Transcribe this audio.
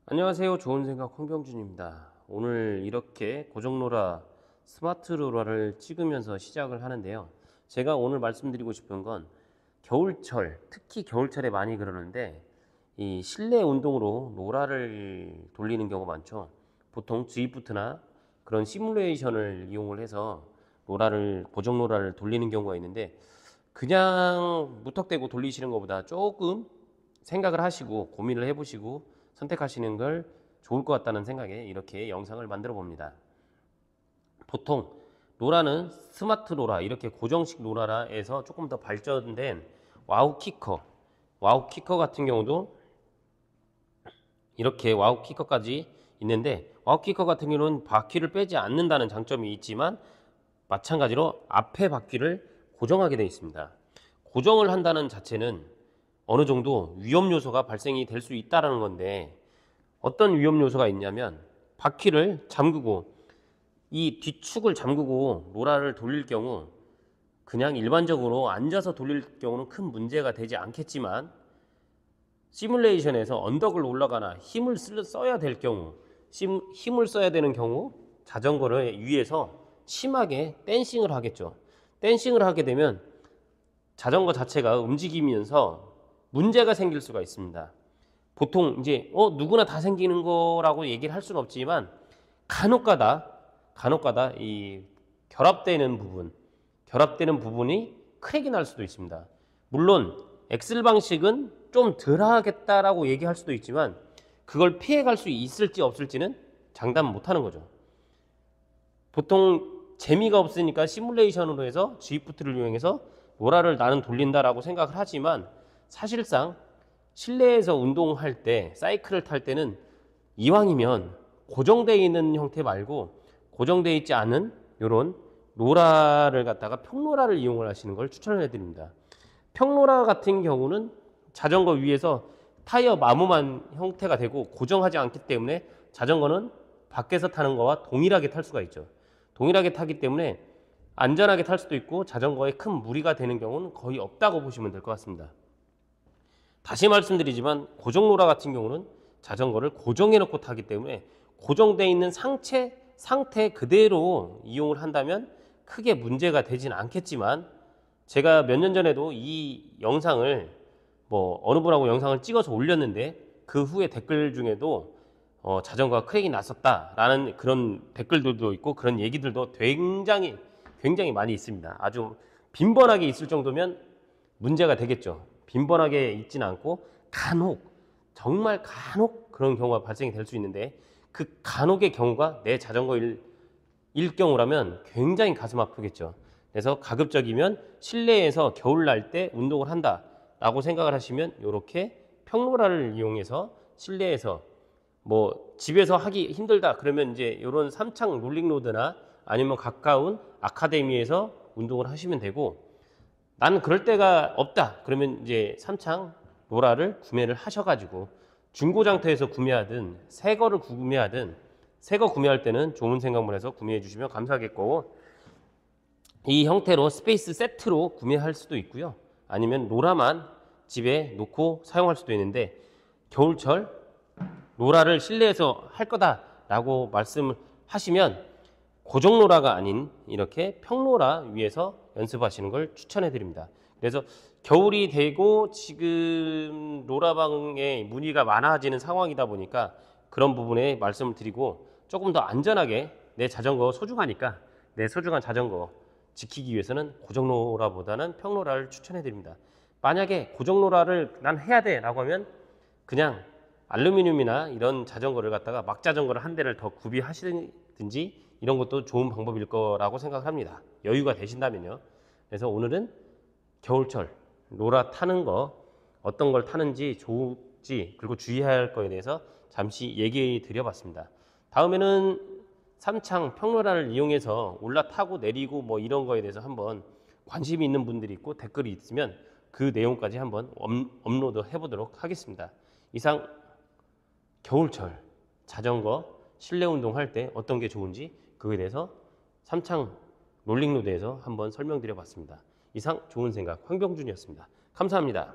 안녕하세요. 좋은 생각 홍병준입니다. 오늘 이렇게 고정로라 스마트 로라를 찍으면서 시작을 하는데요. 제가 오늘 말씀드리고 싶은 건 겨울철, 특히 겨울철에 많이 그러는데 이 실내 운동으로 로라를 돌리는 경우가 많죠. 보통 G푸트나 그런 시뮬레이션을 이용을 해서 고정 로라를 돌리는 경우가 있는데, 그냥 무턱대고 돌리시는 것보다 조금 생각을 하시고 고민을 해보시고 선택하시는 걸 좋을 것 같다는 생각에 이렇게 영상을 만들어 봅니다. 보통 로라는 스마트 로라, 이렇게 고정식 로라에서 조금 더 발전된 와우 키커 같은 경우도 이렇게 와우 키커까지 있는데, 와우 키커 같은 경우는 바퀴를 빼지 않는다는 장점이 있지만 마찬가지로 앞에 바퀴를 고정하게 되어 있습니다. 고정을 한다는 자체는 어느 정도 위험 요소가 발생이 될 수 있다는 건데, 어떤 위험 요소가 있냐면 바퀴를 잠그고 이 뒤축을 잠그고 로라를 돌릴 경우, 그냥 일반적으로 앉아서 돌릴 경우는 큰 문제가 되지 않겠지만 시뮬레이션에서 언덕을 올라가나 힘을 써야 될 경우, 힘을 써야 되는 경우 자전거를 위에서 심하게 댄싱을 하겠죠. 댄싱을 하게 되면 자전거 자체가 움직이면서 문제가 생길 수가 있습니다. 보통 이제 누구나 다 생기는 거라고 얘기를 할 수는 없지만 간혹가다 이 결합되는 부분이 크랙이 날 수도 있습니다. 물론 엑셀 방식은 좀 덜 하겠다라고 얘기할 수도 있지만 그걸 피해갈 수 있을지 없을지는 장담 못 하는 거죠. 보통 재미가 없으니까 시뮬레이션으로 해서 G푸트를 이용해서 로라를 나는 돌린다라고 생각을 하지만, 사실상 실내에서 운동할 때, 사이클을 탈 때는 이왕이면 고정되어 있는 형태 말고 고정되어 있지 않은 이런 로라를 갖다가 평로라를 이용을 하시는 걸 추천을 해드립니다. 평로라 같은 경우는 자전거 위에서 타이어 마모만 형태가 되고 고정하지 않기 때문에 자전거는 밖에서 타는 거와 동일하게 탈 수가 있죠. 동일하게 타기 때문에 안전하게 탈 수도 있고 자전거에 큰 무리가 되는 경우는 거의 없다고 보시면 될 것 같습니다. 다시 말씀드리지만 고정로라 같은 경우는 자전거를 고정해 놓고 타기 때문에 고정되어 있는 상태 그대로 이용을 한다면 크게 문제가 되진 않겠지만, 제가 몇 년 전에도 이 영상을 어느 분하고 영상을 찍어서 올렸는데 그 후에 댓글 중에도 자전거가 크랙이 났었다라는 그런 댓글들도 있고 그런 얘기들도 굉장히 많이 있습니다. 아주 빈번하게 있을 정도면 문제가 되겠죠. 빈번하게 있지는 않고 정말 간혹 그런 경우가 발생이 될 수 있는데, 그 간혹의 경우가 내 자전거일 경우라면 굉장히 가슴 아프겠죠. 그래서 가급적이면 실내에서 겨울 날 때 운동을 한다라고 생각을 하시면 이렇게 평로라를 이용해서 실내에서 집에서 하기 힘들다 그러면 이제 이런 삼창 롤링로드나 아니면 가까운 아카데미에서 운동을 하시면 되고, 나는 그럴 데가 없다 그러면 이제 삼창 로라를 구매를 하셔가지고 중고장터에서 구매하든 새 거를 구매하든, 새 거 구매할 때는 좋은 생각을 해서 구매해 주시면 감사하겠고, 이 형태로 스페이스 세트로 구매할 수도 있고요. 아니면 로라만 집에 놓고 사용할 수도 있는데, 겨울철 로라를 실내에서 할 거다라고 말씀을 하시면 고정 로라가 아닌 이렇게 평로라 위에서 연습하시는 걸 추천해 드립니다. 그래서 겨울이 되고 지금 로라방에 문의가 많아지는 상황이다 보니까 그런 부분에 말씀을 드리고, 조금 더 안전하게 내 자전거 소중하니까 내 소중한 자전거 지키기 위해서는 고정 로라보다는 평로라를 추천해 드립니다. 만약에 고정 로라를 난 해야 돼 라고 하면 그냥 알루미늄이나 이런 자전거를 갖다가 막 자전거를 한 대를 더 구비하시든지 이런 것도 좋은 방법일 거라고 생각합니다. 여유가 되신다면요. 그래서 오늘은 겨울철 로라 타는 거, 어떤 걸 타는지 좋을지 그리고 주의해야 할 거에 대해서 잠시 얘기해 드려봤습니다. 다음에는 삼창 평로라를 이용해서 올라타고 내리고 이런 거에 대해서 한번 관심이 있는 분들이 있고 댓글이 있으면 그 내용까지 한번 업로드 해보도록 하겠습니다. 이상 겨울철 자전거 실내 운동할 때 어떤 게 좋은지 그거에 대해서 삼창 롤링로드에서 한번 설명드려 봤습니다. 이상 좋은 생각 황병준이었습니다. 감사합니다.